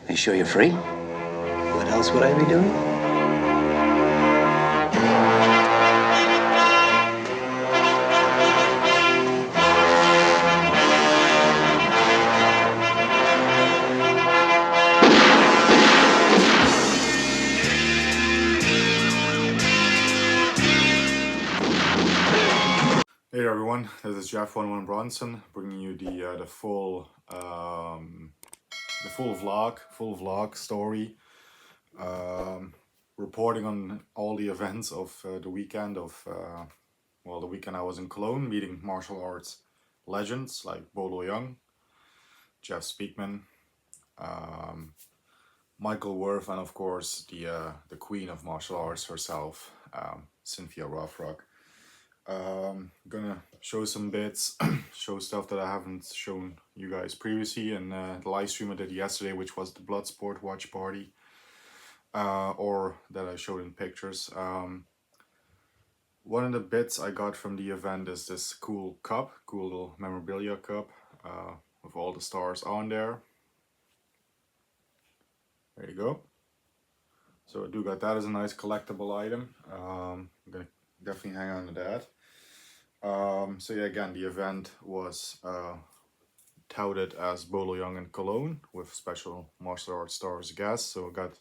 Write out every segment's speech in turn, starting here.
Are you sure you're free? What else would I be doing? Hey everyone, this is Jeff 11 Bronson bringing you the full vlog story, reporting on all the events of the weekend the weekend I was in Cologne meeting martial arts legends like Bolo Young, Jeff Speakman, um, Michael Worth, and of course the queen of martial arts herself, Cynthia Rothrock. Gonna show some bits, show stuff that I haven't shown you guys previously in the live stream I did yesterday, which was the Bloodsport watch party, or that I showed in pictures. One of the bits I got from the event is this cool little memorabilia cup, with all the stars on there. There you go. So I do got that as a nice collectible item. I'm gonna definitely hang on to that. So yeah, again, the event was touted as Bolo Young in Cologne with special martial arts stars guests. So I got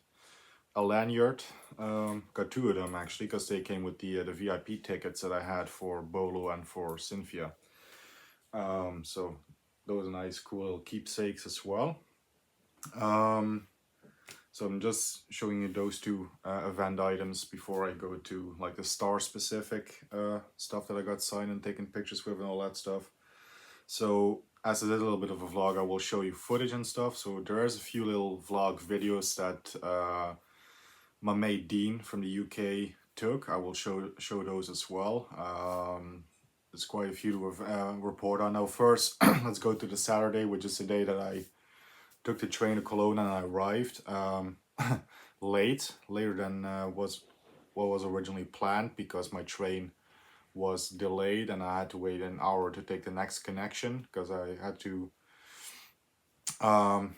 a lanyard, got two of them actually, because they came with the VIP tickets that I had for Bolo and for Cynthia. So those are nice, cool little keepsakes as well. So I'm just showing you those two event items before I go to like the star specific stuff that I got signed and taking pictures with and all that stuff. So as a little bit of a vlog, I will show you footage and stuff. So there is a few little vlog videos that my mate Dean from the UK took. I will show those as well. There's quite a few to report on. Now first, let's go to the Saturday, which is the day that I took the train to Cologne and I arrived later than what was originally planned, because my train was delayed and I had to wait an hour to take the next connection, because I had to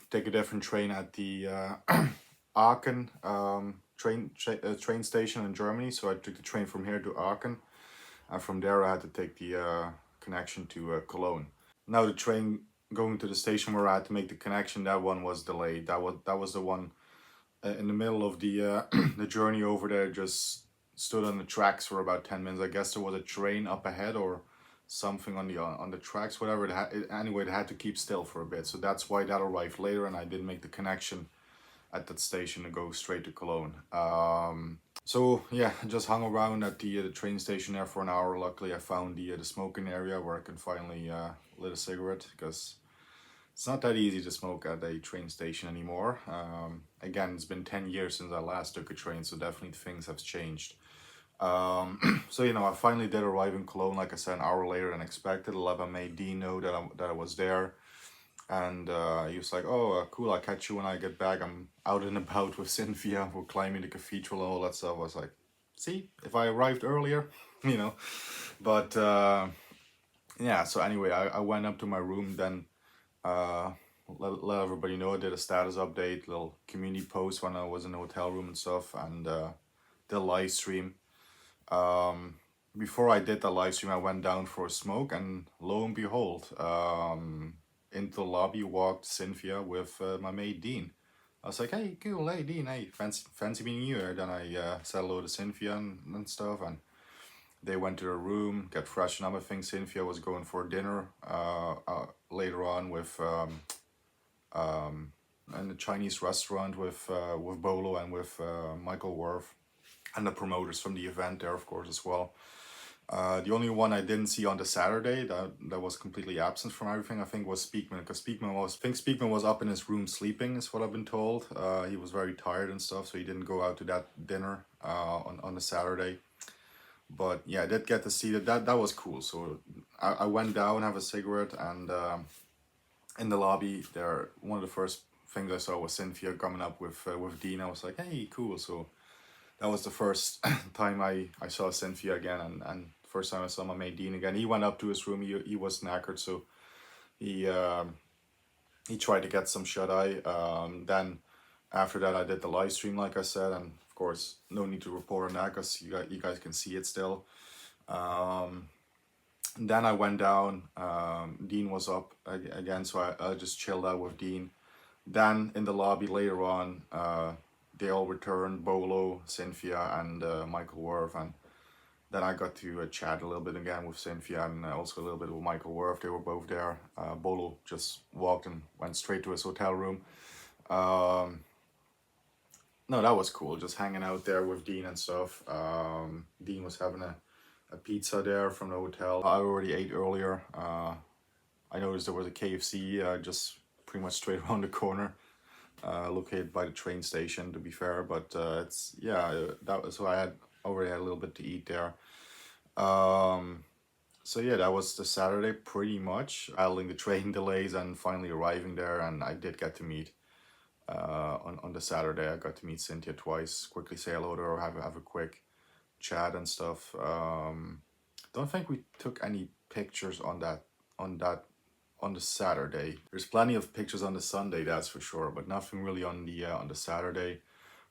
take a different train at the Aachen train station in Germany. So I took the train from here to Aachen, and from there I had to take the connection to Cologne. Now the train going to the station where I had to make the connection, that one was delayed. That was the one in the middle of the the journey over there. Just stood on the tracks for about 10 minutes. I guess there was a train up ahead or something on the tracks, whatever. Anyway, it had to keep still for a bit, so that's why that arrived later, and I didn't make the connection at that station to go straight to Cologne. So yeah, I just hung around at the train station there for an hour. Luckily, I found the smoking area where I can finally lit a cigarette, because it's not that easy to smoke at a train station anymore. Again, it's been 10 years since I last took a train, so definitely things have changed. So I finally did arrive in Cologne, like I said, an hour later than expected. 11 made Dean know that I was there, and he was like, "Oh, cool! I'll catch you when I get back. I'm out and about with Cynthia. We're climbing the cathedral and all that stuff." I was like, "See, if I arrived earlier, you know." But yeah. So anyway, I went up to my room then. Let everybody know. I did a status update, little community post when I was in the hotel room and stuff, and the live stream. Before I did the live stream, I went down for a smoke, and lo and behold, into the lobby walked Cynthia with my mate Dean. I was like, "Hey, cool, hey Dean, hey, fancy meeting you." Then I said hello to Cynthia and stuff, and they went to their room, got freshened up. I think Cynthia was going for dinner later on with in the Chinese restaurant with Bolo and with Michael Worth, and the promoters from the event there, of course, as well. The only one I didn't see on the Saturday that was completely absent from everything, I think, was Speakman, because Speakman was up in his room sleeping, is what I've been told. He was very tired and stuff, so he didn't go out to that dinner on the Saturday. But yeah, I did get to see that was cool. So I went down, have a cigarette, and in the lobby there, one of the first things I saw was Cynthia coming up with Dean. I was like, "Hey, cool!" So that was the first time I saw Cynthia again, and first time I saw my mate Dean again. He went up to his room. He was knackered, so he tried to get some shut eye. Then After that, I did the live stream, like I said, and of course, no need to report on that because you guys can see it still. Then I went down. Dean was up again, so I just chilled out with Dean. Then in the lobby later on, they all returned: Bolo, Cynthia, and Michael Worth. And then I got to chat a little bit again with Cynthia and also a little bit with Michael Worth. They were both there. Bolo just walked and went straight to his hotel room. No, that was cool, just hanging out there with Dean and stuff. Dean was having a pizza there from the hotel. I already ate earlier. I noticed there was a KFC just pretty much straight around the corner, located by the train station, to be fair. But it's, yeah, that was, so I already had a little bit to eat there. So yeah, that was the Saturday pretty much, battling the train delays and finally arriving there. And I did get to meet on the Saturday. I got to meet Cynthia twice, quickly say hello to her, have a quick chat and stuff. Don't think we took any pictures on the Saturday. There's plenty of pictures on the Sunday, that's for sure, but nothing really on the Saturday.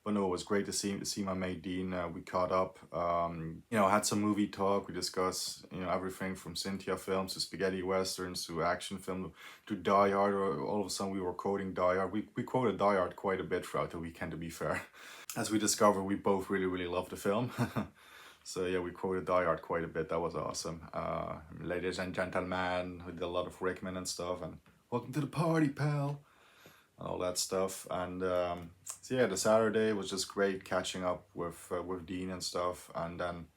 But no, it was great to see my mate Dean. We caught up, you know, had some movie talk. We discussed, you know, everything from Cynthia films to spaghetti westerns to action film to Die Hard. All of a sudden we were quoting Die Hard. We quoted Die Hard quite a bit throughout the weekend, to be fair. As we discovered, we both really love the film. So yeah, we quoted Die Hard quite a bit. That was awesome. Ladies and gentlemen, we did a lot of Rickman and stuff, and welcome to the party, pal, and all that stuff. And so yeah, the Saturday was just great catching up with Dean and stuff. And then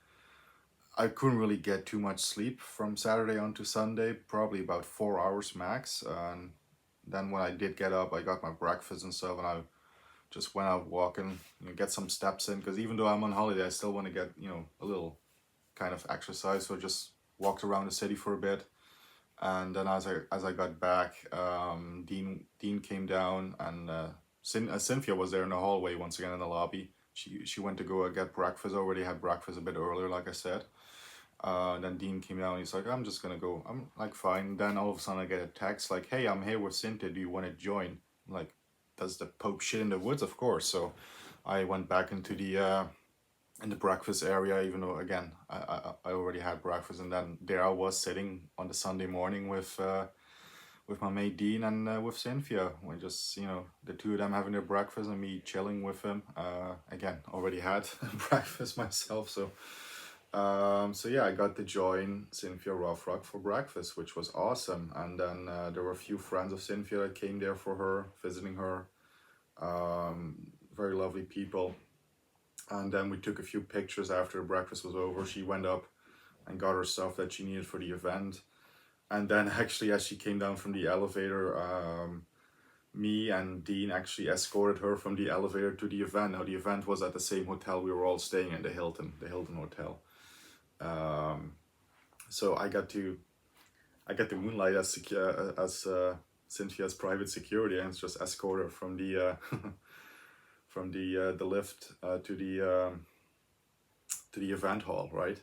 I couldn't really get too much sleep from Saturday on to Sunday, probably about 4 hours max. And then when I did get up, I got my breakfast and stuff, and I just went out walking, you know, get some steps in, because even though I'm on holiday, I still want to get, you know, a little kind of exercise. So I just walked around the city for a bit. And then as I got back, Dean came down, and Cynthia was there in the hallway once again in the lobby. She went to go get breakfast. Already had breakfast a bit earlier, like I said. Then Dean came down. He's like, I'm just gonna go. I'm like, fine. Then all of a sudden I get a text like, hey, I'm here with Cynthia. Do you want to join? I'm like, does the Pope shit in the woods? Of course. So I went back into the in the breakfast area, even though again I already had breakfast. And then there I was sitting on the Sunday morning with my mate Dean and with Cynthia. We just, you know, the two of them having their breakfast and me chilling with them. Again, already had breakfast myself, so so yeah, I got to join Cynthia Rothrock for breakfast, which was awesome. And then there were a few friends of Cynthia that came there for her, visiting her. Very lovely people. And then we took a few pictures after breakfast was over. She went up and got her stuff that she needed for the event. And then actually, as she came down from the elevator, me and Dean actually escorted her from the elevator to the event. Now, the event was at the same hotel we were all staying in, the Hilton Hotel. So I got to moonlight as Cynthia's private security, and just escort her from the from the lift to the event hall, right,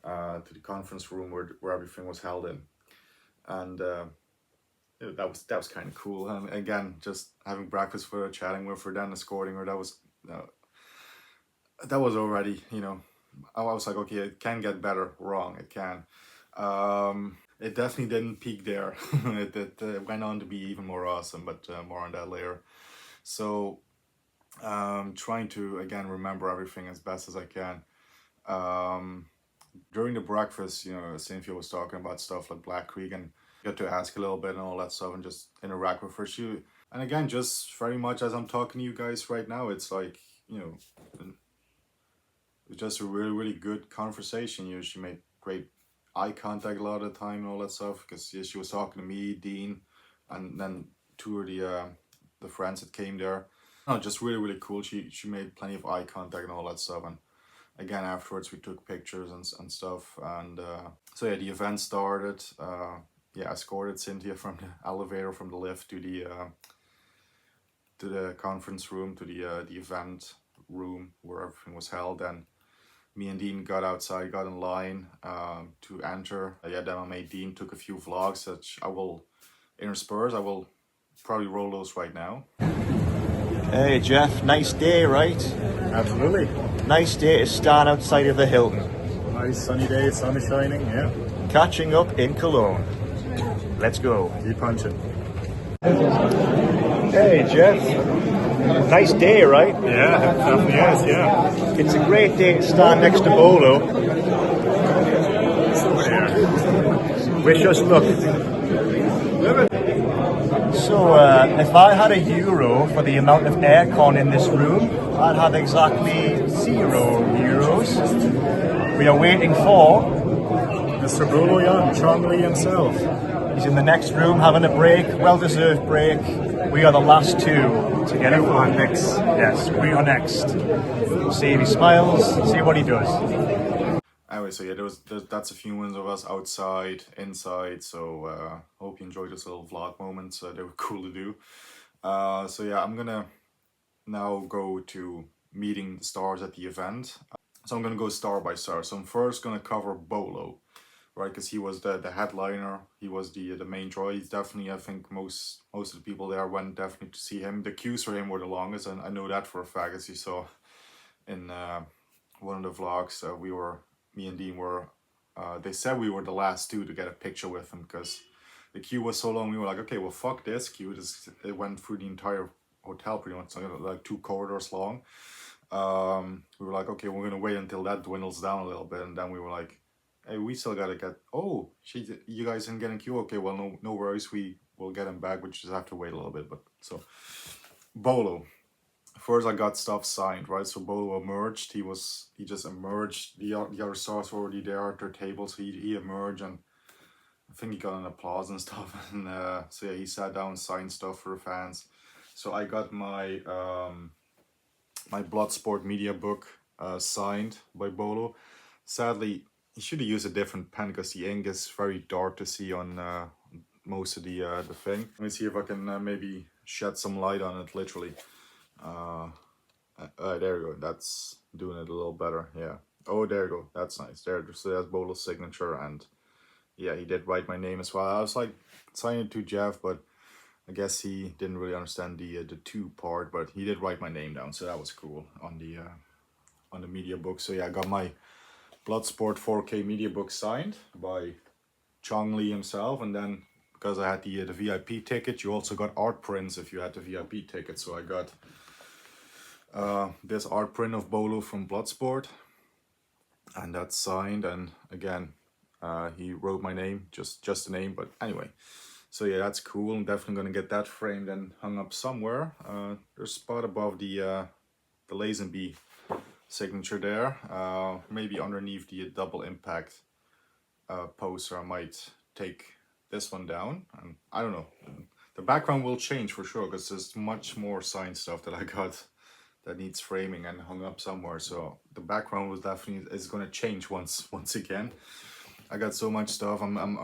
to the conference room where everything was held in. And that was kind of cool. And again, just having breakfast with her, chatting with her, then escorting her, that was already, you know, I was like, okay, it can get better. Wrong, it can. It definitely didn't peak there. It went on to be even more awesome, but more on that later. So trying to again remember everything as best as I can. During the breakfast, you know, Cynthia was talking about stuff like Black Creek, and got to ask a little bit and all that stuff, and just interact with her. And again, just very much as I'm talking to you guys right now, it's like, you know, it's just a really good conversation. You know, she made great eye contact a lot of the time and all that stuff, because yeah, she was talking to me, Dean, and then two of the friends that came there. No, just really cool. She made plenty of eye contact and all that stuff. And again, afterwards we took pictures and stuff. And so yeah, the event started. Yeah, I escorted Cynthia from the elevator, from the lift to the conference room, to the event room where everything was held. And me and Dean got outside, got in line to enter. Yeah, then my mate Dean took a few vlogs that I will intersperse. I will probably roll those right now. Hey Jeff, nice day, right? Absolutely. Nice day to stand outside of the Hilton. Nice sunny day, sun is shining, yeah. Catching up in Cologne. Let's go. Keep punching. Hey Jeff, nice day, right? Yeah, it definitely is, yeah. It's a great day to stand next to Bolo. Wish us luck. So, if I had €1 for the amount of aircon in this room, I'd have exactly €0. We are waiting for... Mr. Bolo Young, Chong Lee himself. He's in the next room having a break, well-deserved break. We are the last two to get it. You are next. Yes, we are next. See if he smiles, see what he does. Anyway, so yeah, that's a few ones of us outside, inside. So hope you enjoyed this little vlog moments. They were cool to do. So yeah, I'm gonna now go to meeting the stars at the event. So I'm gonna go star by star. So I'm first gonna cover Bolo, right? Because he was the headliner. He was the main draw. He's definitely, I think most of the people there went definitely to see him. The queues for him were the longest, and I know that for a fact, as you saw in one of the vlogs. Me and Dean were, they said we were the last two to get a picture with him because the queue was so long. We were like, okay, well, fuck this queue. It went through the entire hotel pretty much, like 2 corridors long. We were like, okay, we're gonna wait until that dwindles down a little bit, and then we were like, hey, we still gotta get. Oh, you guys didn't get in queue. Okay, well, no worries. We will get him back. We just have to wait a little bit. But so, Bolo. First, I got stuff signed, right? So Bolo emerged. He just emerged. The other stars were already there at their table, so he emerged, and I think he got an applause and stuff. And so yeah, he sat down, signed stuff for the fans. So I got my my Bloodsport media book signed by Bolo. Sadly, he should have used a different pen because the ink is very dark to see on most of the thing. Let me see if I can maybe shed some light on it, literally. There you go. That's doing it a little better. Yeah. Oh, there you go. That's nice. So that's Bolo's signature, and yeah, he did write my name as well. I was like signing it to Jeff, but I guess he didn't really understand the two part, but he did write my name down, so that was cool on the media book. So yeah, I got my Bloodsport 4K media book signed by Chong Lee himself, and then because I had the VIP ticket, you also got art prints if you had the VIP ticket. So I got this art print of Bolo from Bloodsport, and that's signed. And again, he wrote my name, just the name, but anyway. So yeah, that's cool. I'm definitely gonna get that framed and hung up somewhere. There's a spot above the Lazenby signature there. Maybe underneath the double impact poster, I might take this one down. And I don't know. The background will change for sure because there's much more signed stuff that I got that needs framing and hung up somewhere. So the background was definitely is gonna change once again. I got so much stuff. I'm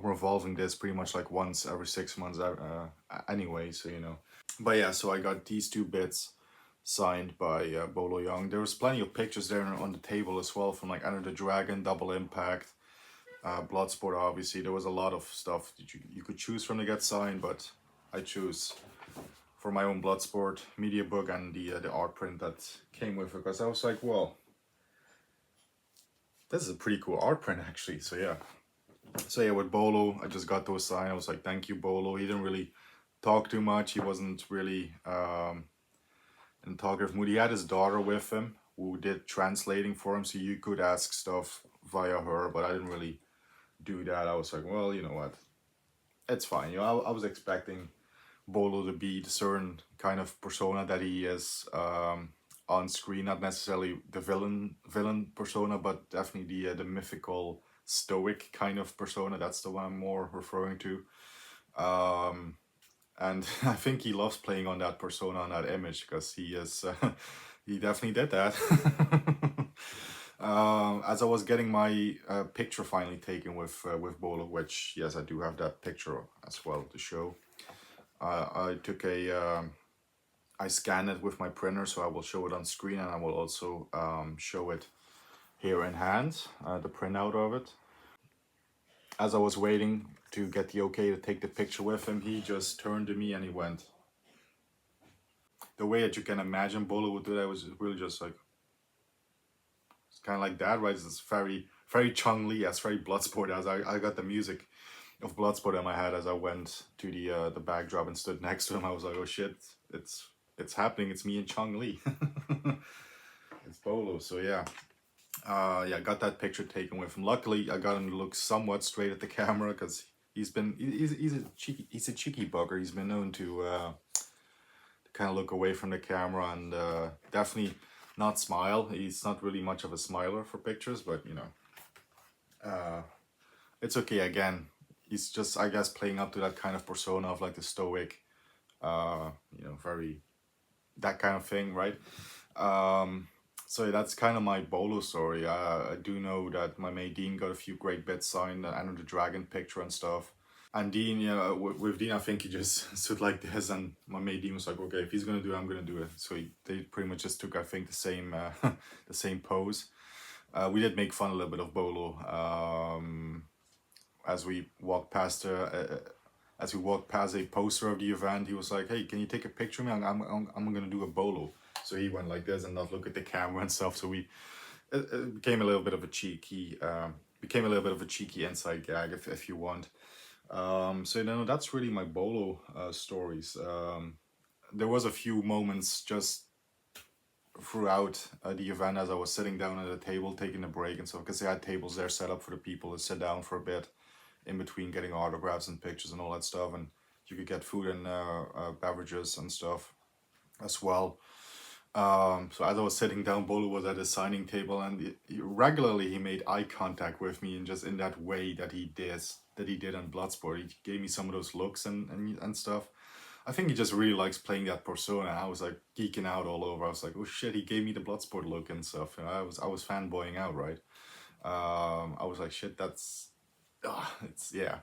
revolving this pretty much like once every 6 months anyway. So you know. But yeah, so I got these 2 bits signed by Bolo Young. There was plenty of pictures there on the table as well from like Enter the Dragon, Double Impact, Bloodsport. Obviously, there was a lot of stuff that you could choose from to get signed, but I choose for my own Bloodsport media book and the art print that came with it, because I was like, well, this is a pretty cool art print actually. So yeah, with Bolo, I just got those signed. I was like, thank you, Bolo. He didn't really talk too much. He wasn't really in a talkative mood. He had his daughter with him who did translating for him, so you could ask stuff via her, but I didn't really do that. I was like, well, you know what, it's fine. You know, I was expecting Bolo to be the certain kind of persona that he is on screen, not necessarily the villain persona, but definitely the mythical stoic kind of persona. That's the one I'm more referring to. And I think he loves playing on that persona, on that image, because he is he definitely did that. As I was getting my picture finally taken with Bolo, which yes, I do have that picture as well to show. I took I scanned it with my printer, so I will show it on screen, and I will also show it here in hand, the printout of it. As I was waiting to get the okay to take the picture with him, he just turned to me and he went, the way that you can imagine Bolo would do that was really just like, it's kind of like that, right? It's very, very Chung-Li, as very Bloodsport, as I got the music of Bloodsport in my head as I went to the backdrop and stood next to him. I was like, oh shit, it's happening. It's me and Chung-Li. It's Bolo. So yeah. Yeah, I got that picture taken with him. Luckily, I got him to look somewhat straight at the camera because he's a cheeky bugger. He's been known to kind of look away from the camera and definitely not smile. He's not really much of a smiler for pictures, but you know, it's okay. Again, he's just, I guess, playing up to that kind of persona of like the stoic, you know, very that kind of thing, right? So that's kind of my Bolo story. I do know that my mate Dean got a few great bits signed, and the dragon picture and stuff. And Dean, you know, with Dean, I think he just stood like this, and my mate Dean was like, "Okay, if he's gonna do it, I'm gonna do it." So they pretty much just took, I think, the same the same pose. We did make fun a little bit of Bolo as we walked past a poster of the event. He was like, "Hey, can you take a picture of me? I'm gonna do a Bolo." So he went like this and not look at the camera and stuff. So it became a little bit of a cheeky inside gag, if you want. So you know, that's really my Bolo stories. There was a few moments just throughout the event as I was sitting down at a table taking a break and stuff, because they had tables there set up for the people to sit down for a bit in between getting autographs and pictures and all that stuff, and you could get food and beverages and stuff as well. So as I was sitting down, Bolo was at a signing table, and regularly he made eye contact with me, and just in that way that he did on Bloodsport, he gave me some of those looks and stuff. I think he just really likes playing that persona. I was like geeking out all over. I was like, oh shit, he gave me the Bloodsport look and stuff. You know, I was fanboying out, right? I was like, shit, it's yeah.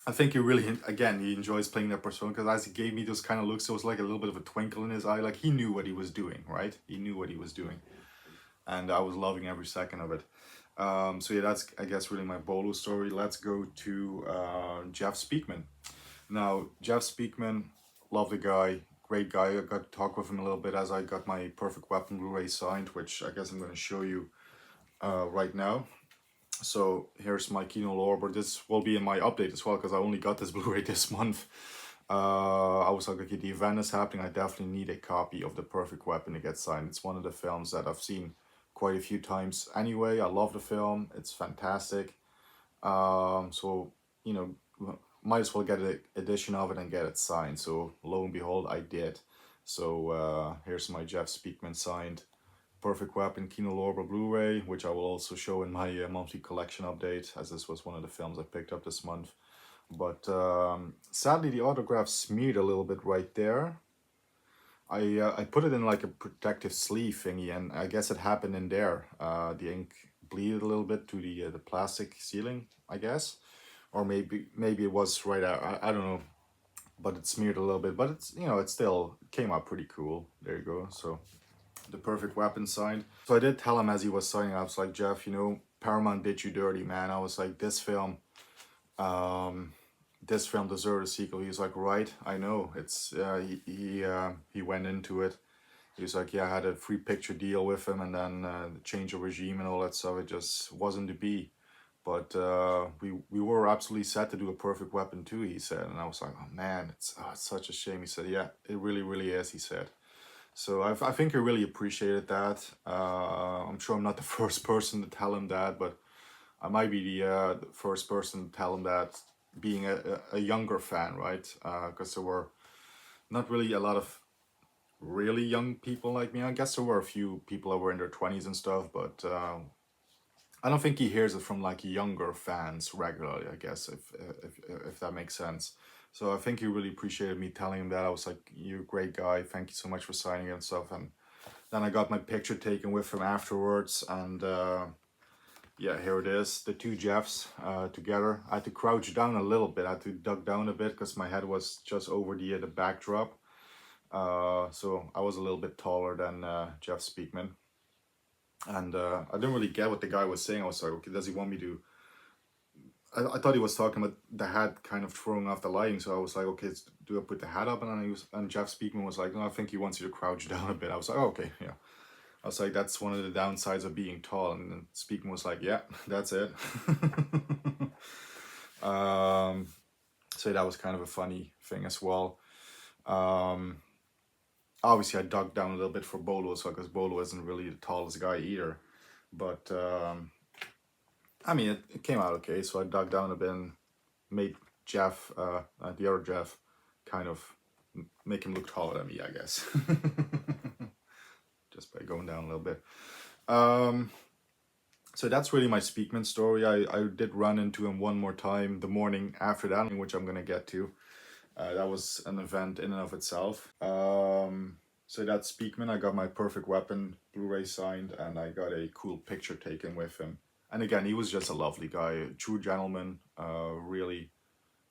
I think he really, again, he enjoys playing that persona, because as he gave me those kind of looks, there was like a little bit of a twinkle in his eye. Like he knew what he was doing, right? He knew what he was doing. And I was loving every second of it. So yeah, that's, I guess, really my Bolo story. Let's go to Jeff Speakman. Now, Jeff Speakman, lovely guy, great guy. I got to talk with him a little bit as I got my Perfect Weapon Blu-ray signed, which I guess I'm going to show you right now. So here's my Kino Lorber. This will be in my update as well, because I only got this Blu-ray this month. I was like, okay, the event is happening. I definitely need a copy of The Perfect Weapon to get signed. It's one of the films that I've seen quite a few times anyway. I love the film. It's fantastic. So, you know, might as well get an edition of it and get it signed. So lo and behold, I did. So here's my Jeff Speakman signed Perfect Weapon Kino Lorber Blu-ray, which I will also show in my monthly collection update, as this was one of the films I picked up this month. But sadly, the autograph smeared a little bit right there. I put it in like a protective sleeve thingy, and I guess it happened in there. The ink bleeded a little bit to the plastic ceiling, I guess, or maybe it was right out. I don't know, but it smeared a little bit. But it's, you know, it still came out pretty cool. There you go. So The Perfect Weapon signed. So I did tell him as he was signing, I was like, Jeff, you know, Paramount did you dirty, man. I was like, this film deserved a sequel. He was like, right, I know. It's he went into it. He was like, yeah, I had a free picture deal with him, and then the change of regime and all that stuff, it just wasn't to be. But we were absolutely set to do A Perfect Weapon 2, he said. And I was like, oh man, it's such a shame. He said, yeah, it really, really is, he said. So I think he really appreciated that. I'm sure I'm not the first person to tell him that, but I might be the first person to tell him that, being a younger fan, right? Because there were not really a lot of really young people like me. I guess there were a few people that were in their 20s and stuff, but I don't think he hears it from like younger fans regularly, I guess, if that makes sense. So I think he really appreciated me telling him that. I was like, you're a great guy, thank you so much for signing it and stuff. And then I got my picture taken with him afterwards, and yeah, here it is, the two Jeffs together. I had to crouch down a little bit, I had to duck down a bit because my head was just over the backdrop. So I was a little bit taller than Jeff Speakman. And I didn't really get what the guy was saying. I was like, okay, does he want me to I thought he was talking about the hat kind of throwing off the lighting, so I was like, okay, do I put the hat up? And then and Jeff Speakman was like, no, I think he wants you to crouch down a bit. I was like, oh, okay, yeah. I was like, that's one of the downsides of being tall. And then Speakman was like, yeah, that's it. So that was kind of a funny thing as well. Obviously, I dug down a little bit for Bolo as well, because Bolo isn't really the tallest guy either. But I mean, it came out okay. So I dug down a bit and made Jeff, the other Jeff, kind of make him look taller than me, I guess. Just by going down a little bit. So that's really my Speakman story. I did run into him one more time the morning after that, which I'm going to get to. That was an event in and of itself. So that's Speakman. I got my Perfect Weapon Blu-ray signed, and I got a cool picture taken with him. And again, he was just a lovely guy, a true gentleman, really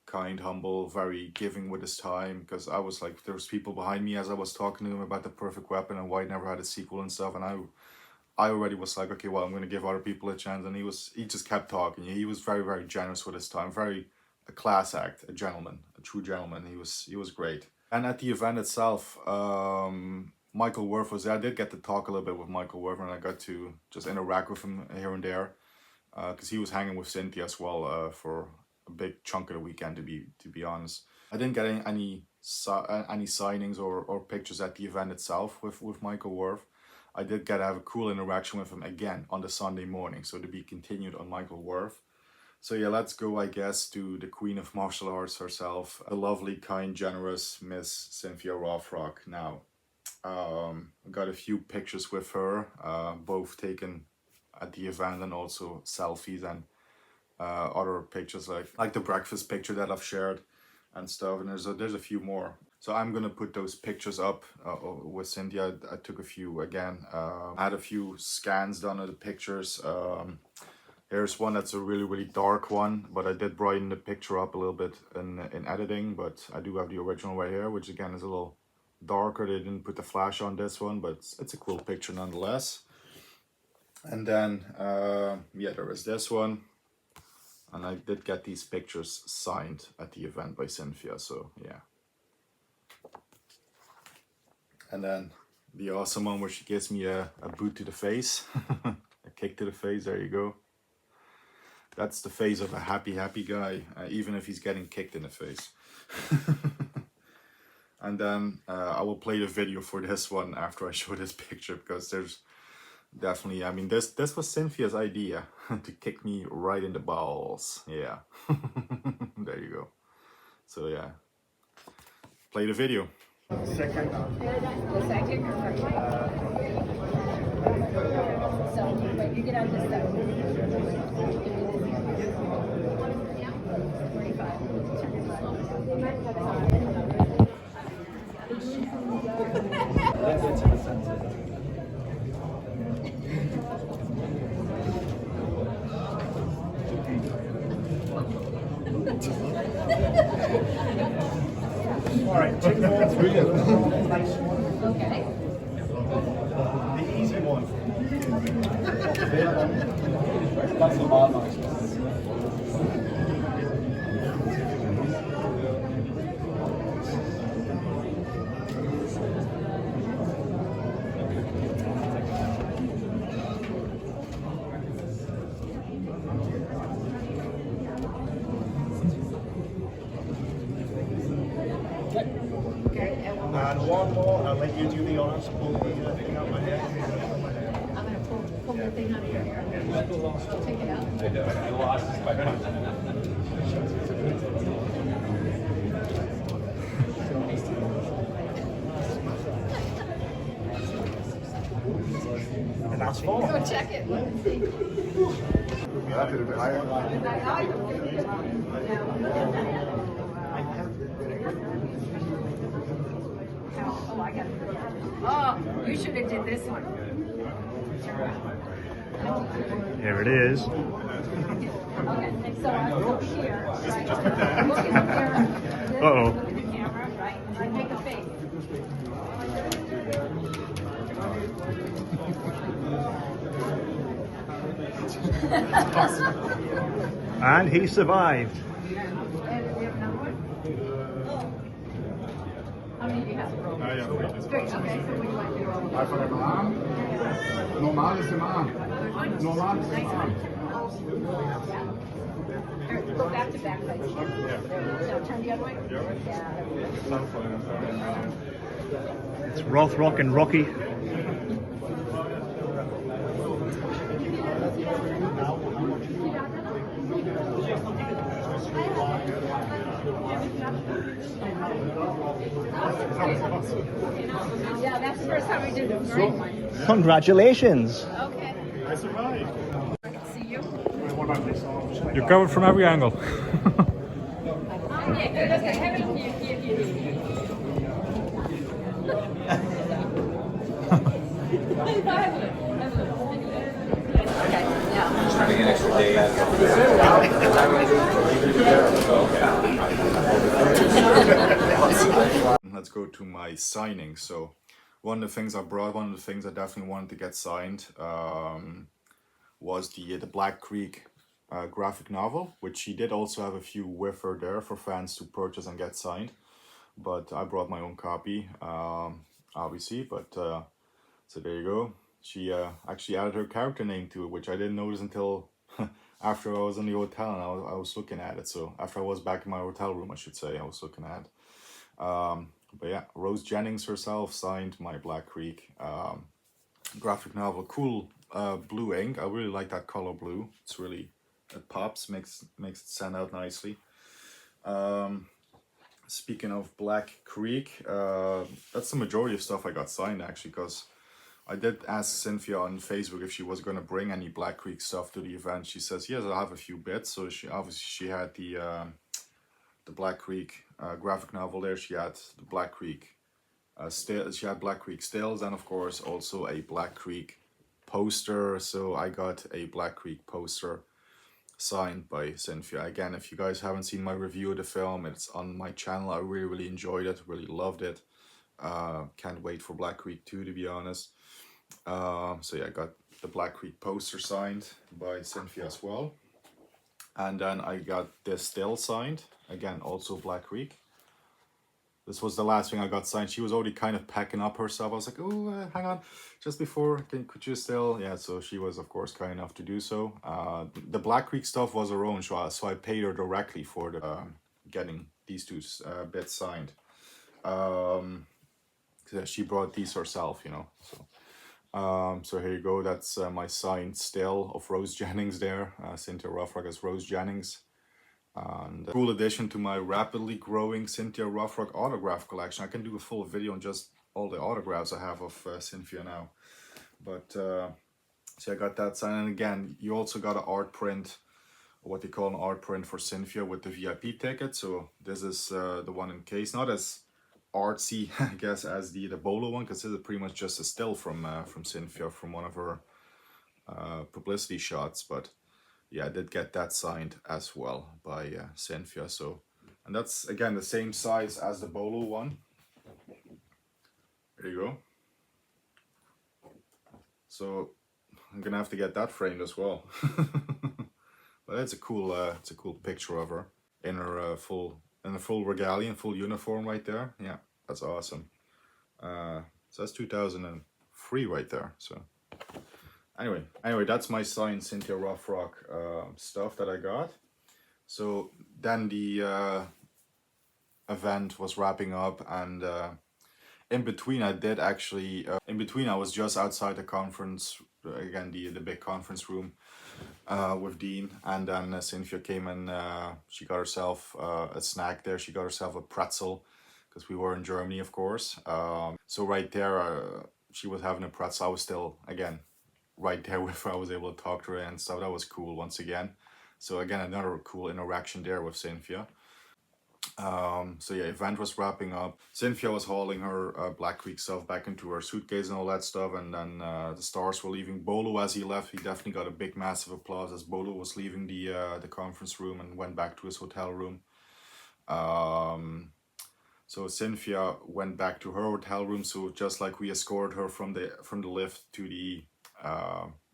kind, humble, very giving with his time. Because I was like, there was people behind me as I was talking to him about the Perfect Weapon and why it never had a sequel and stuff. And I already was like, okay, well, I'm going to give other people a chance. And he just kept talking. He was very, very generous with his time. Very a class act, a gentleman, a true gentleman. He was great. And at the event itself, Michael Worth was there. I did get to talk a little bit with Michael Worth, and I got to just interact with him here and there. Because he was hanging with Cynthia as well for a big chunk of the weekend, to be honest. I didn't get any signings or pictures at the event itself with Michael Worth. I did get to have a cool interaction with him again on the Sunday morning, so to be continued on Michael Worth. So yeah, let's go, I guess, to the Queen of Martial Arts herself, a lovely, kind, generous Miss Cynthia Rothrock. Now, I got a few pictures with her, both taken at the event and also selfies and other pictures like the breakfast picture that I've shared and stuff. And there's a few more. So I'm gonna put those pictures up with Cynthia. I took a few again. I had a few scans done of the pictures. Here's one that's a really, really dark one, but I did brighten the picture up a little bit in editing. But I do have the original right here, which again is a little darker. They didn't put the flash on this one, but it's a cool picture nonetheless. And then, yeah, there is this one. And I did get these pictures signed at the event by Cynthia, so yeah. And then the awesome one where she gives me a boot to the face, a kick to the face, there you go. That's the face of a happy, happy guy, even if he's getting kicked in the face. And then I will play the video for this one after I show this picture, because there's definitely, I mean, this was Cynthia's idea, to kick me right in the balls, yeah. There you go. So yeah, play the video. Second. The second or first? So, but you get on this side. 45. All right, take the whole three of them. Nice one. Okay. The easy one. That's the hard one. And one more, I'll let you do the honors. Pull the thing out my hair. I'm going to pull the thing out of your hair. Take it out. And that's four. Go check it. Let's see. That could have been Oh, I got it. Oh, you should have did this one. Here it is. Okay, so I'm over here, right? Look in the mirror. Uh-oh. Look at the camera, right? I make a face. And he survived. And do you have another one? How many do you have? Ja, Great, okay, so what do you want to do? Einfach im Arm. Normal ist im Arm. Normal ist im Arm. Go back to back, please. No, turn the other way. Yeah. It's Rothrock and Rocky. Yeah, that's the first time we did the green one. Congratulations. Okay. I survived. See you. You're covered from every angle. Trying to get an extra day out Let's go to my signing. So one of the things I brought, one of the things I definitely wanted to get signed was the Black Creek graphic novel, which she did also have a few with her there for fans to purchase and get signed. But I brought my own copy, obviously. But so there you go. She actually added her character name to it, which I didn't notice until after I was in the hotel and I was looking at it. So after I was back in my hotel room, I should say, I was looking at it. But yeah, Rose Jennings herself signed my Black Creek graphic novel. Cool blue ink. I really like that color blue. It's really, it pops, makes it stand out nicely. Speaking of Black Creek, that's the majority of stuff I got signed actually, because I did ask Cynthia on Facebook if she was going to bring any Black Creek stuff to the event. She says, yes, I have a few bits. So she had the Black Creek graphic novel there. She had the Black Creek she had Black Creek stills, and of course also a Black Creek poster. So I got a Black Creek poster signed by Cynthia. Again, if you guys haven't seen my review of the film, it's on my channel. I really enjoyed it, really loved it. Can't wait for Black Creek 2, to be honest. So yeah, I got the Black Creek poster signed by Cynthia as well. And then I got this still signed, again, also Black Creek. This was the last thing I got signed. She was already kind of packing up herself. I was like, oh, hang on, just before, could you still? Yeah, so she was, of course, kind enough to do so. The Black Creek stuff was her own, so I paid her directly for the getting these two bits signed. She brought these herself, you know. So here you go. That's my signed still of Rose Jennings there. Cynthia Rothrock as Rose Jennings. And cool addition to my rapidly growing Cynthia Rothrock autograph collection. I can do a full video on just all the autographs I have of Cynthia now. But so I got that signed. And again, you also got an art print, what they call an art print for Cynthia with the VIP ticket. So this is the one in case, not as artsy, I guess, as the Bolo one, because this is pretty much just a still from Cynthia from one of her publicity shots. But yeah, I did get that signed as well by Cynthia. So, and that's again the same size as the Bolo one. There you go. So I'm gonna have to get that framed as well. But it's a cool picture of her in her full regalia, full uniform right there. Yeah, that's awesome. So that's 2003 right there. So anyway, that's my signed Cynthia Rothrock stuff that I got. So then the event was wrapping up, and in between I did actually I was just outside the conference, again the big conference room with Dean, and then Cynthia came and she got herself a snack there. She got herself a pretzel, because we were in Germany, of course. So right there she was having a pretzel. I was still, again, right there with her. I was able to talk to her and stuff. That was cool once again. So again, another cool interaction there with Cynthia. So yeah, event was wrapping up. Cynthia was hauling her Black Creek stuff back into her suitcase and all that stuff, and then the stars were leaving. Bolo, as he left, he definitely got a big massive applause as Bolo was leaving the conference room and went back to his hotel room. So Cynthia went back to her hotel room. So just like we escorted her from the lift to the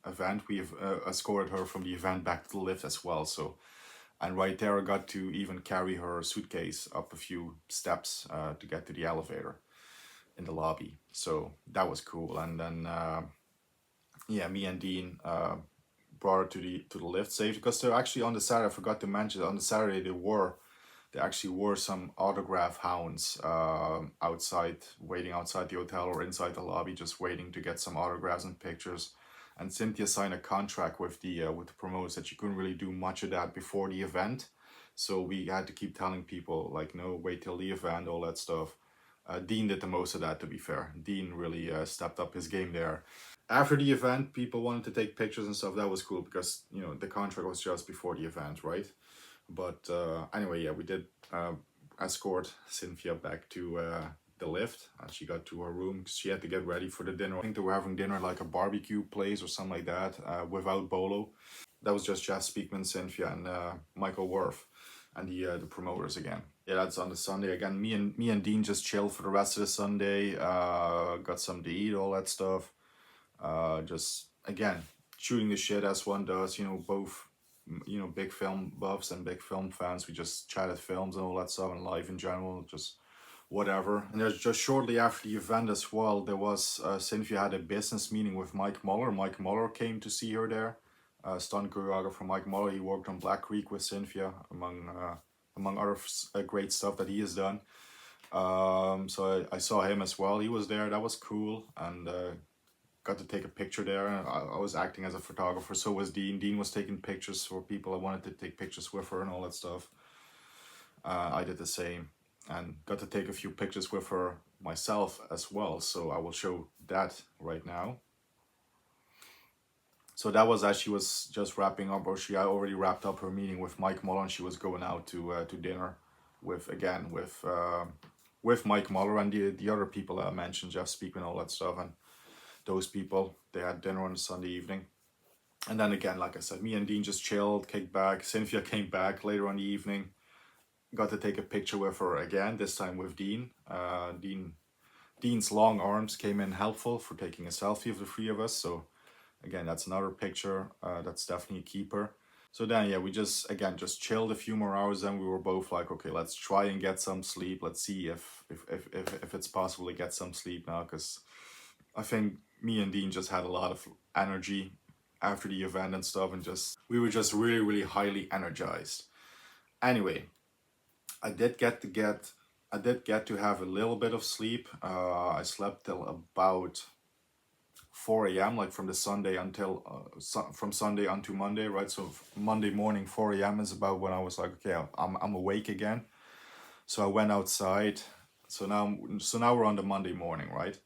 event, we've escorted her from the event back to the lift as well. So And right there, I got to even carry her suitcase up a few steps to get to the elevator in the lobby. So that was cool. And then, yeah, me and Dean brought her to the lift safe, because they're actually on the Saturday. I forgot to mention, on the Saturday they actually were some autograph hounds outside, waiting outside the hotel or inside the lobby, just waiting to get some autographs and pictures. And Cynthia signed a contract with the promoters that you couldn't really do much of that before the event. So we had to keep telling people, like, no, wait till the event, all that stuff. Dean did the most of that, to be fair. Dean really stepped up his game there. After the event, people wanted to take pictures and stuff. That was cool because, you know, the contract was just before the event, right? But anyway, yeah, we did escort Cynthia back to the lift, and she got to her room. She had to get ready for the dinner. I think they were having dinner like a barbecue place or something like that, without Bolo. That was just Jeff Speakman, Cynthia, and Michael Worth, and the promoters again. Yeah, that's on the Sunday again. Me and Dean just chilled for the rest of the Sunday. Got something to eat, all that stuff. Just again shooting the shit as one does. You know, both, you know, big film buffs and big film fans. We just chatted films and all that stuff, and life in general, just whatever. And there's just shortly after the event as well, there was Cynthia had a business meeting with Mike Muller. Mike Muller came to see her there. Stunt choreographer Mike Muller. He worked on Black Creek with Cynthia, among other great stuff that he has done. So I saw him as well. He was there. That was cool, and got to take a picture there. I was acting as a photographer. So was Dean. Dean was taking pictures for people. I wanted to take pictures with her and all that stuff. I did the same, and got to take a few pictures with her myself as well. So I will show that right now. So that was as she was just wrapping up, or she had already wrapped up her meeting with Mike Muller, and she was going out to dinner with Mike Muller and the other people that I mentioned, Jeff Speakman, all that stuff. And those people, they had dinner on a Sunday evening. And then again, like I said, me and Dean just chilled, kicked back. Cynthia came back later on the evening. Got to take a picture with her again, this time with Dean. Dean's long arms came in helpful for taking a selfie of the three of us. So again, that's another picture. That's definitely a keeper. So then, yeah, we just chilled a few more hours. Then we were both like, okay, let's try and get some sleep. Let's see if it's possible to get some sleep now, because I think me and Dean just had a lot of energy after the event and stuff, and we were just really, really highly energized. Anyway, I did get to have a little bit of sleep. I slept till about 4 a.m. like from Sunday until Monday, right? So Monday morning 4 a.m. is about when I was like, okay, I'm awake again. So I went outside. So now we're on the Monday morning, right?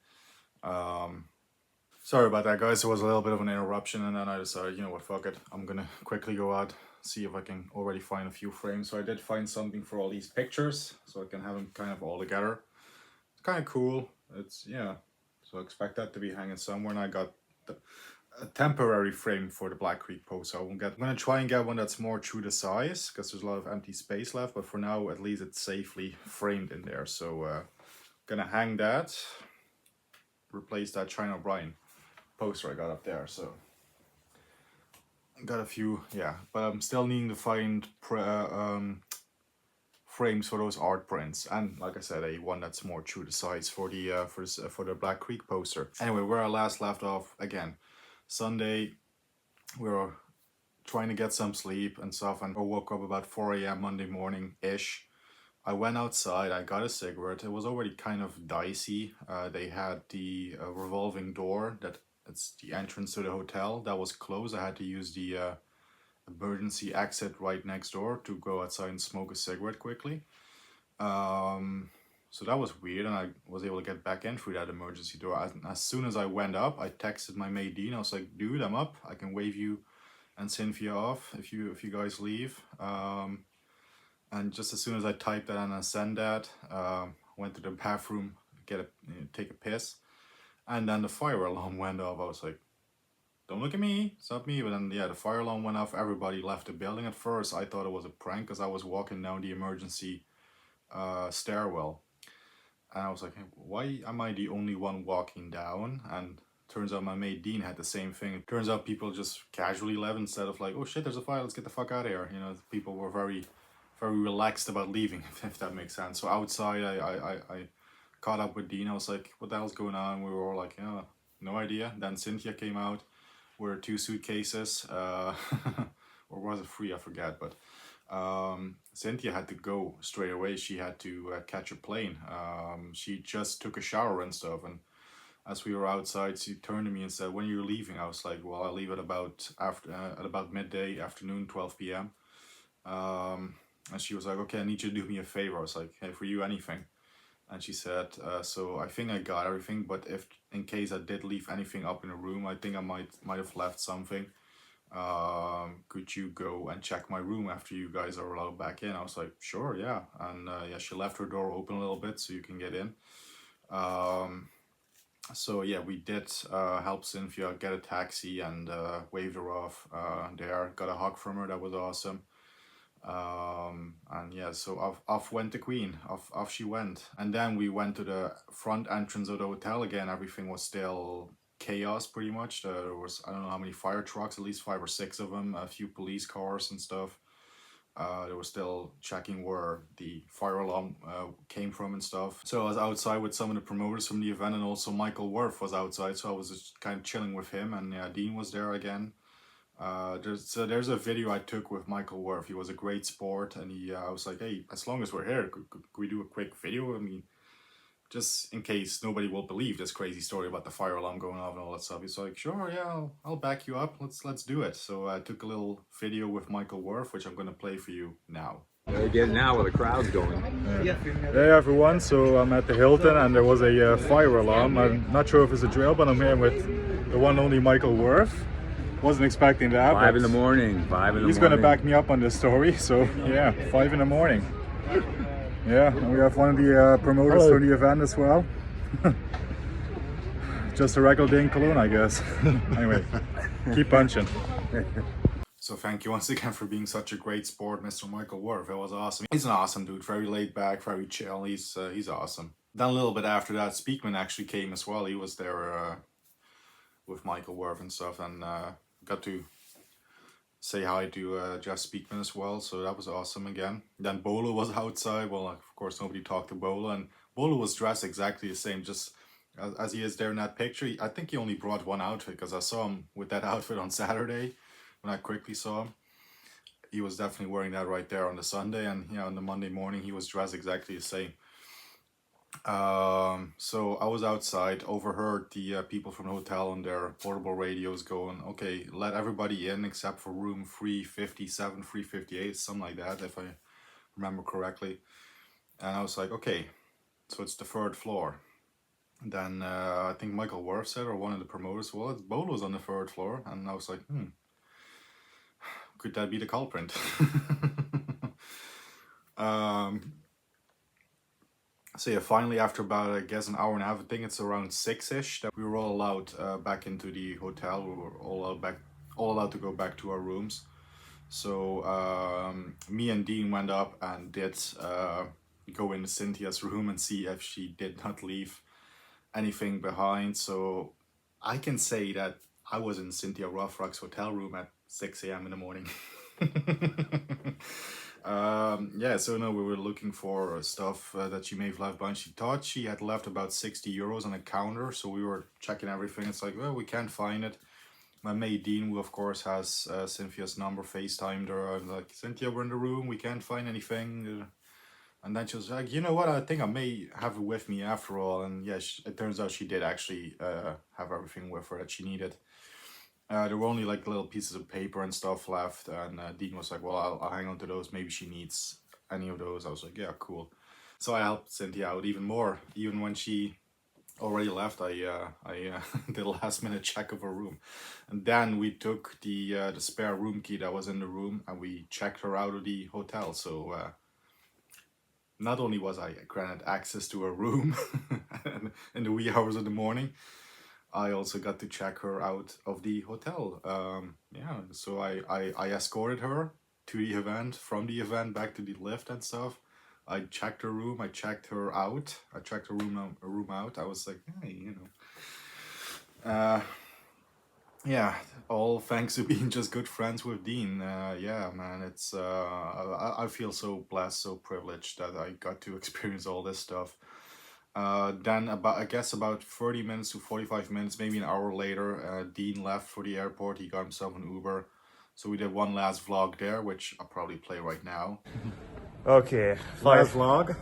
Sorry about that, guys. There was a little bit of an interruption, and then I decided, you know what, fuck it. I'm gonna quickly go out, see if I can already find a few frames. So I did find something for all these pictures, so I can have them kind of all together. It's kind of cool. It's, yeah. So I expect that to be hanging somewhere, and I got a temporary frame for the Black Creek post. I'm gonna try and get one that's more true to size, because there's a lot of empty space left, but for now, at least it's safely framed in there. So gonna hang that, replace that China O'Brien poster I got up there. So got a few, yeah, but I'm still needing to find frames for those art prints, and like I said, one that's more true to size for the Black Creek poster. Anyway, where I last left off, again, Sunday, we were trying to get some sleep and stuff, and I woke up about 4 a.m. Monday morning ish. I went outside, I got a cigarette. It was already kind of dicey. They had the revolving door, it's the entrance to the hotel, that was closed. I had to use the emergency exit right next door to go outside and smoke a cigarette quickly. So that was weird, and I was able to get back in through that emergency door. As soon as I went up, I texted my mate Dean. I was like, dude, I'm up. I can wave you and Cynthia off if you guys leave. And just as soon as I typed that and I sent that, went to the bathroom, take a piss, and then the fire alarm went off. I was like, don't look at me, it's not me. But then, yeah, the fire alarm went off. Everybody left the building. At first, I thought it was a prank because I was walking down the emergency stairwell. And I was like, hey, why am I the only one walking down? And turns out my mate Dean had the same thing. It turns out people just casually left instead of like, oh shit, there's a fire, let's get the fuck out of here. You know, people were very, very relaxed about leaving, if that makes sense. So outside, I caught up with Dean. I was like, what the hell's going on? We were all like, yeah, no idea. Then Cynthia came out with 2 suitcases, or was it 3? I forget. But Cynthia had to go straight away. She had to catch a plane. She just took a shower and stuff. And as we were outside, she turned to me and said, when are you leaving? I was like, well, I'll leave at about midday, afternoon, 12 p.m. And she was like, okay, I need you to do me a favor. I was like, hey, for you, anything. And she said, so I think I got everything, but if in case I did leave anything up in the room, I think I might have left something. Could you go and check my room after you guys are allowed back in? I was like, sure, yeah. And yeah, she left her door open a little bit so you can get in. So yeah, we did help Cynthia get a taxi and waved her off there. Got a hug from her, that was awesome. And yeah, so off went the Queen, off she went. And then we went to the front entrance of the hotel again. Everything was still chaos pretty much. There was, I don't know how many fire trucks, at least 5 or 6 of them, a few police cars and stuff. They were still checking where the fire alarm came from and stuff. So I was outside with some of the promoters from the event, and also Michael Worth was outside, so I was just kind of chilling with him, and yeah, Dean was there again. There's a video I took with Michael Worth. He was a great sport, and I was like, hey, as long as we're here, could we do a quick video? I mean, just in case nobody will believe this crazy story about the fire alarm going off and all that stuff. He's like, sure, yeah, I'll back you up. Let's do it. So I took a little video with Michael Worth, which I'm gonna play for you now. Getting out where the crowd's going. Hey everyone, so I'm at the Hilton and there was a fire alarm. I'm not sure if it's a drill, but I'm here with the one only Michael Worth. Wasn't expecting that. 5 in the morning. 5 in the morning. He's gonna back me up on this story, so yeah, 5 in the morning. Yeah, and we have one of the promoters for the event as well. Just a regular day in Cologne, I guess. Anyway, keep punching. So thank you once again for being such a great sport, Mr. Michael Worth. It was awesome. He's an awesome dude, very laid back, very chill. He's awesome. Then a little bit after that, Speakman actually came as well. He was there with Michael Worth and stuff, and got to say hi to Jeff Speakman as well, so that was awesome again. Then Bolo was outside. Well, of course, nobody talked to Bolo, and Bolo was dressed exactly the same, just as he is there in that picture. I think he only brought one outfit, because I saw him with that outfit on Saturday when I quickly saw him. He was definitely wearing that right there on the Sunday, and yeah, on the Monday morning he was dressed exactly the same. So I was outside, overheard the people from the hotel on their portable radios going, okay, let everybody in except for room 357, 358, something like that, if I remember correctly. And I was like, okay, so it's the 3rd floor. And then I think Michael Worth said, or one of the promoters, well, it's Bolo's on the 3rd floor. And I was like, could that be the culprit? So yeah, finally after about, I guess, an hour and a half, I think it's around 6-ish, that we were all allowed back into the hotel. We were all allowed to go back to our rooms. So me and Dean went up and did go into Cynthia's room and see if she did not leave anything behind. So I can say that I was in Cynthia Rothrock's hotel room at 6 a.m. in the morning. Yeah, so no, we were looking for stuff that she may have left behind. She thought she had left about 60 euros on a counter, so we were checking everything. It's like, well, we can't find it. My mate Dean, who of course has Cynthia's number, FaceTimed her. I was like, Cynthia, we're in the room, we can't find anything. And then she was like, you know what, I think I may have it with me after all. And yeah, it turns out she did actually have everything with her that she needed. There were only like little pieces of paper and stuff left, and Dean was like, well, I'll hang on to those, maybe she needs any of those. I was like, yeah, cool. So I helped Cynthia out even more. Even when she already left, I did a last minute check of her room. And then we took the spare room key that was in the room, and we checked her out of the hotel. So not only was I granted access to her room in the wee hours of the morning, I also got to check her out of the hotel. Yeah, so I escorted her to the event, from the event back to the lift and stuff. I checked her room, I checked her out, I checked her room out. I was like, hey, you know. Yeah, all thanks to being just good friends with Dean. Yeah, man, it's I feel so blessed, so privileged that I got to experience all this stuff. Then about I guess about 30 minutes to 45 minutes, maybe an hour later, Dean left for the airport. He got himself an Uber. So we did one last vlog there, which I'll probably play right now. Okay, Last vlog.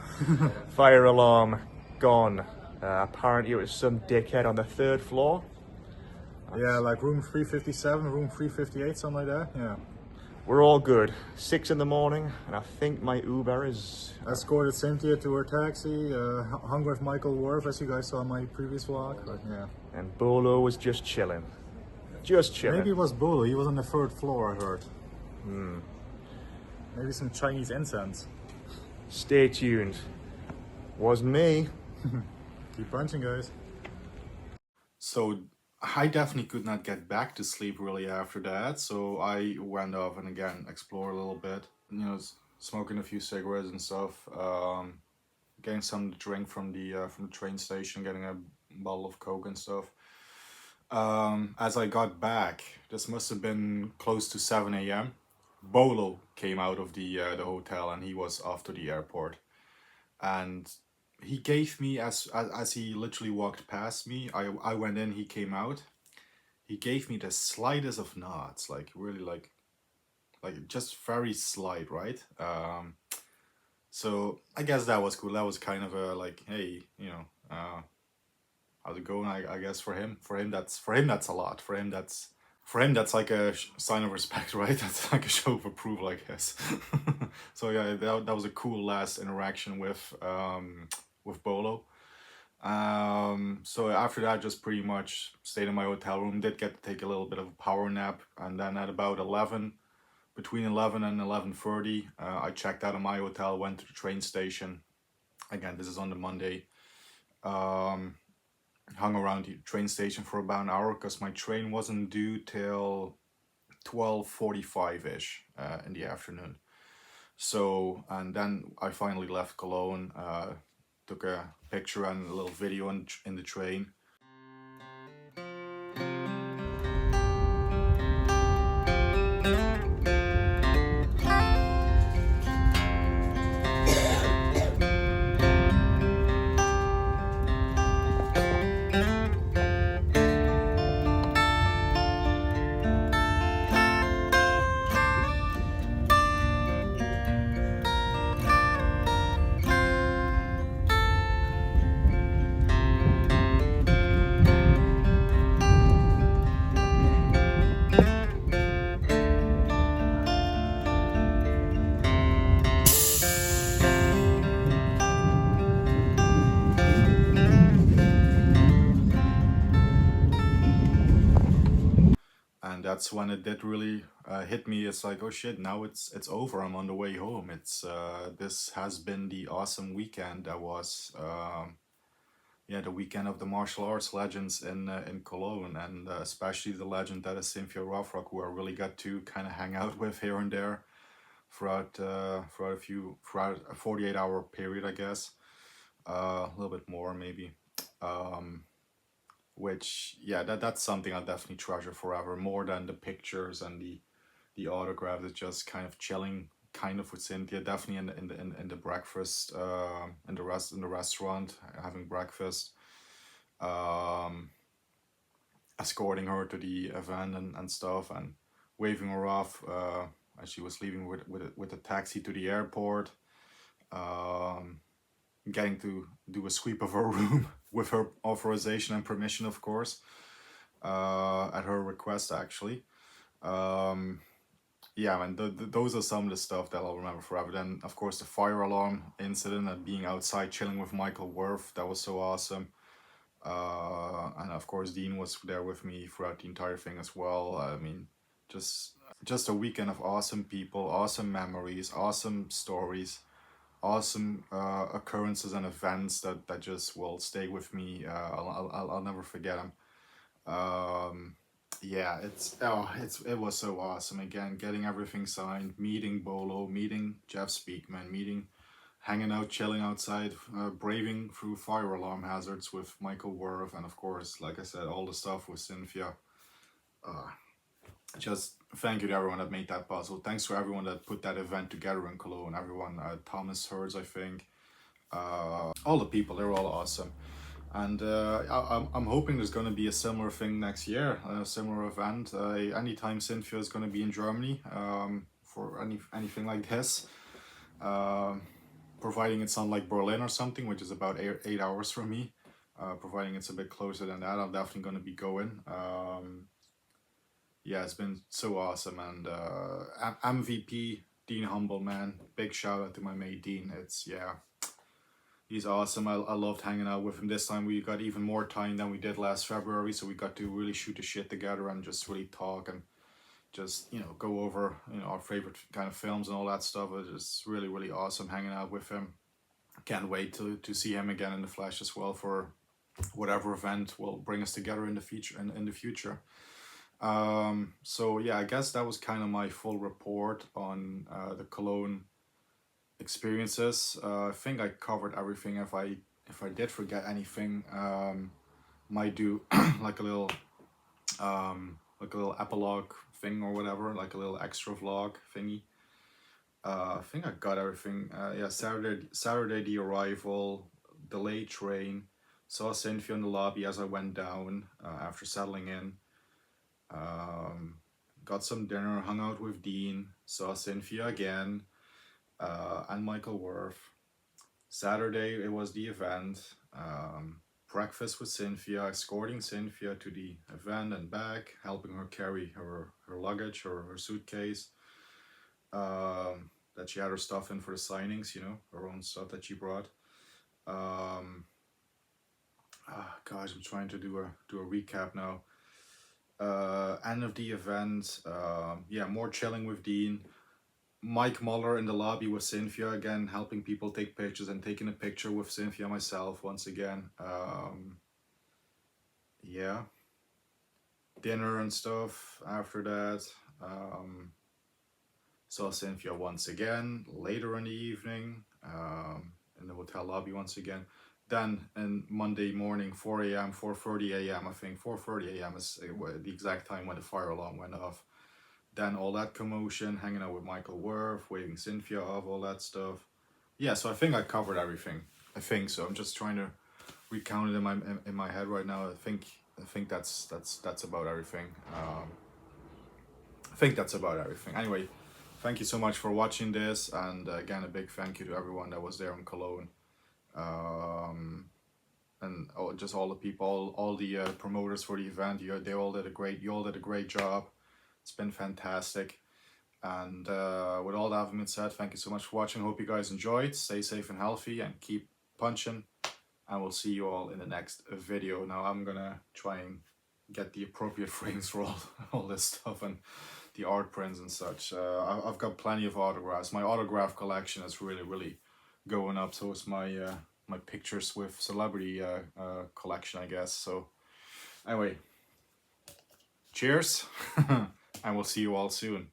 fire alarm gone. Apparently it was some dickhead on the 3rd floor. Yeah, like room 357, room 358, something like that. Yeah. We're all good. 6 in the morning, and I think my Uber is... Escorted Cynthia to her taxi, hung with Michael Worf, as you guys saw in my previous vlog. But yeah. And Bolo was just chilling. Just chilling. Maybe it was Bolo, he was on the 3rd floor, I heard. Maybe some Chinese incense. Stay tuned. Was me. Keep punching, guys. So I definitely could not get back to sleep really after that. So I went off and again explored a little bit. You know, smoking a few cigarettes and stuff. Getting some to drink from the train station. Getting a bottle of Coke and stuff. As I got back, this must have been close to 7 a.m. Bolo came out of the hotel and he was off to the airport. And he gave me, as he literally walked past me, I went in, he came out. He gave me the slightest of nods, like really like just very slight, right? So I guess that was cool. That was kind of a like, hey, you know, how's it going? I guess for him that's a lot. For him that's like a sign of respect, right? That's like a show of approval, I guess. So yeah, that was a cool last interaction with Bolo. So after that, just pretty much stayed in my hotel room. Did get to take a little bit of a power nap, and then at about 11, between 11 and 11:30, I checked out of my hotel, went to the train station. Again, this is on the Monday. Hung around the train station for about an hour because my train wasn't due till 12:45-ish in the afternoon. So, and then I finally left Cologne, took a picture and a little video in the train. And that's when it did really hit me. It's like, oh shit, now it's over. I'm on the way home. It's this has been the awesome weekend that was yeah, the weekend of the martial arts legends in Cologne, and especially the legend that is Cynthia Rothrock, who I really got to kind of hang out with here and there throughout a 48-hour period, I guess, a little bit more maybe. Which yeah, that's something I definitely treasure forever, more than the pictures and the autographs. It's just kind of chilling, kind of with Cynthia. Definitely in the breakfast, in the restaurant, having breakfast, escorting her to the event and stuff, and waving her off as she was leaving with a taxi to the airport. Getting to do a sweep of her room with her authorization and permission, of course, at her request, actually. Yeah, man, those are some of the stuff that I'll remember forever. Then, of course, the fire alarm incident and being outside chilling with Michael Worf, that was so awesome. And of course, Dean was there with me throughout the entire thing as well. I mean, just a weekend of awesome people, awesome memories, awesome stories, awesome occurrences and events that just will stay with me. I'll never forget them. Yeah, it was so awesome. Again, getting everything signed, meeting Bolo, meeting Jeff Speakman, meeting hanging out, chilling outside, braving through fire alarm hazards with Michael Worth, and of course, like I said, all the stuff with Cynthia. Just thank you to everyone that made that possible. Thanks to everyone that put that event together in Cologne. Everyone, Thomas Herz, I think, all the people, they're all awesome. And I'm hoping there's going to be a similar thing next year, a similar event. Anytime Cynthia is going to be in Germany for anything like this, providing it's not like Berlin or something, which is about 8 hours from me. Providing it's a bit closer than that, I'm definitely going to be going. Yeah, it's been so awesome. And MVP, Dean Humble, man, big shout out to my mate Dean. He's awesome. I loved hanging out with him. This time we got even more time than we did last February, so we got to really shoot the shit together and just really talk and just, go over, our favorite kind of films and all that stuff. It was just really, really awesome hanging out with him. Can't wait to see him again in the flesh as well for whatever event will bring us together in the future. So yeah, I guess that was kind of my full report on the Cologne experiences. I think I covered everything. If I did forget anything, might do like a little epilogue thing or whatever, like a little extra vlog thingy. I think I got everything. Yeah, Saturday the arrival, delayed train, saw Cynthia in the lobby as I went down after settling in. Got some dinner, hung out with Dean, saw Cynthia again, and Michael Worth. Saturday it was the event, breakfast with Cynthia, escorting Cynthia to the event and back, helping her carry her luggage or her suitcase, that she had her stuff in for the signings, her own stuff that she brought. Gosh, I'm trying to do a recap now. End of the event, more chilling with Dean. Mike Muller in the lobby with Cynthia again, helping people take pictures and taking a picture with Cynthia myself once again. Dinner and stuff after that. Saw Cynthia once again later in the evening, in the hotel lobby once again. Then on Monday morning, 4 a.m., 4:30 a.m., I think 4:30 a.m. is the exact time when the fire alarm went off. Then all that commotion, hanging out with Michael Worth, waving Cynthia off, all that stuff. Yeah, so I think I covered everything. I think so. I'm just trying to recount it in my head right now. I think that's about everything. I think that's about everything. Anyway, thank you so much for watching this, and again, a big thank you to everyone that was there in Cologne. And just all the people, all the promoters for the event. You all did a great job. It's been fantastic. And with all that having been said, thank you so much for watching. Hope you guys enjoyed. Stay safe and healthy and keep punching. And we'll see you all in the next video. Now I'm gonna try and get the appropriate frames for all this stuff and the art prints and such. I've got plenty of autographs. My autograph collection is really going up. So is my my pictures with celebrity collection, I guess. So anyway, cheers. And we'll see you all soon.